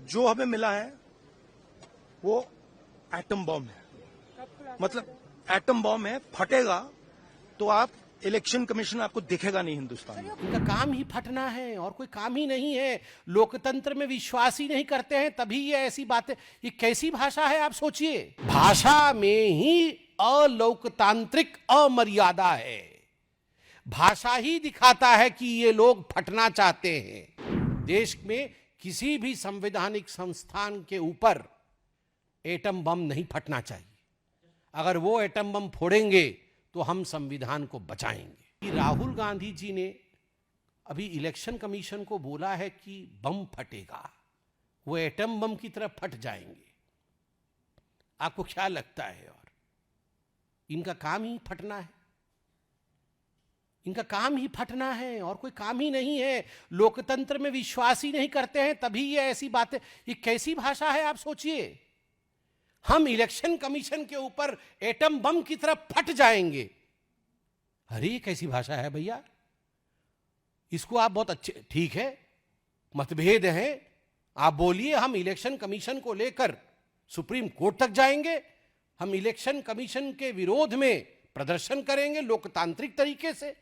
जो हमें मिला है वो एटम बॉम्ब है, मतलब एटम बॉम्ब है, फटेगा तो आप इलेक्शन कमीशन आपको दिखेगा नहीं हिंदुस्तान में। इनका काम ही फटना है और कोई काम ही नहीं है। लोकतंत्र में विश्वास ही नहीं करते हैं, तभी ये ऐसी बातें। ये कैसी भाषा है आप सोचिए। भाषा में ही अलोकतांत्रिक अमर्यादा है। भाषा ही दिखाता है कि ये लोग फटना चाहते हैं। देश में किसी भी संवैधानिक संस्थान के ऊपर एटम बम नहीं फटना चाहिए। अगर वो एटम बम फोड़ेंगे तो हम संविधान को बचाएंगे। राहुल गांधी जी ने अभी इलेक्शन कमीशन को बोला है कि बम फटेगा, वो एटम बम की तरह फट जाएंगे। आपको क्या लगता है? और इनका काम ही फटना है। इनका काम ही फटना है और कोई काम ही नहीं है। लोकतंत्र में विश्वास ही नहीं करते हैं, तभी ये ऐसी बातें। ये कैसी भाषा है आप सोचिए। हम इलेक्शन कमीशन के ऊपर एटम बम की तरफ फट जाएंगे। अरे ये कैसी भाषा है भैया। इसको आप बहुत अच्छे, ठीक है, मतभेद है, आप बोलिए। हम इलेक्शन कमीशन को लेकर सुप्रीम कोर्ट तक जाएंगे। हम इलेक्शन कमीशन के विरोध में प्रदर्शन करेंगे लोकतांत्रिक तरीके से,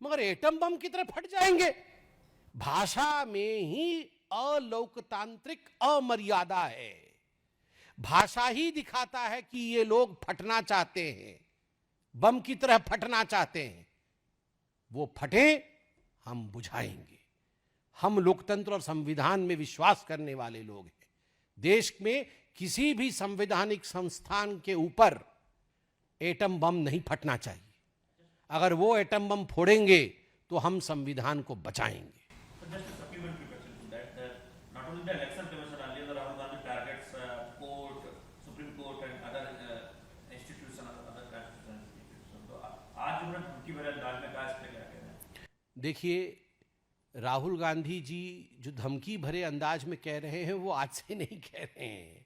मगर एटम बम की तरफ फट जाएंगे। भाषा में ही अलोकतांत्रिक अमर्यादा है। भाषा ही दिखाता है कि ये लोग फटना चाहते हैं, बम की तरह फटना चाहते हैं। वो फटे, हम बुझाएंगे। हम लोकतंत्र और संविधान में विश्वास करने वाले लोग हैं। देश में किसी भी संवैधानिक संस्थान के ऊपर एटम बम नहीं फटना चाहिए। अगर वो एटम बम फोड़ेंगे तो हम संविधान को बचाएंगे। देखिए, राहुल गांधी जी जो धमकी भरे अंदाज में कह रहे हैं वो आज से नहीं कह रहे हैं।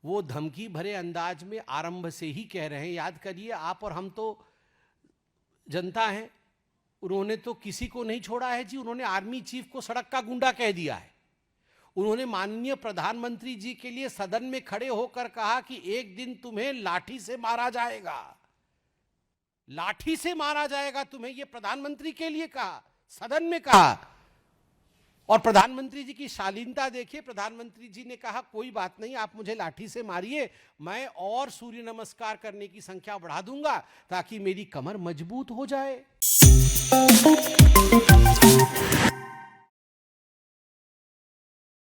वो धमकी भरे अंदाज में आरंभ से ही कह रहे हैं। याद करिए, आप और हम तो जनता हैं। उन्होंने तो किसी को नहीं छोड़ा है जी। उन्होंने आर्मी चीफ को सड़क का गुंडा कह दिया है। उन्होंने माननीय प्रधानमंत्री जी के लिए सदन में खड़े होकर कहा कि एक दिन तुम्हें लाठी से मारा जाएगा, लाठी से मारा जाएगा तुम्हें। ये प्रधानमंत्री के लिए कहा, सदन में कहा। और प्रधानमंत्री जी की शालीनता देखिए। प्रधानमंत्री जी ने कहा कोई बात नहीं, आप मुझे लाठी से मारिए, मैं और सूर्य नमस्कार करने की संख्या बढ़ा दूंगा ताकि मेरी कमर मजबूत हो जाए।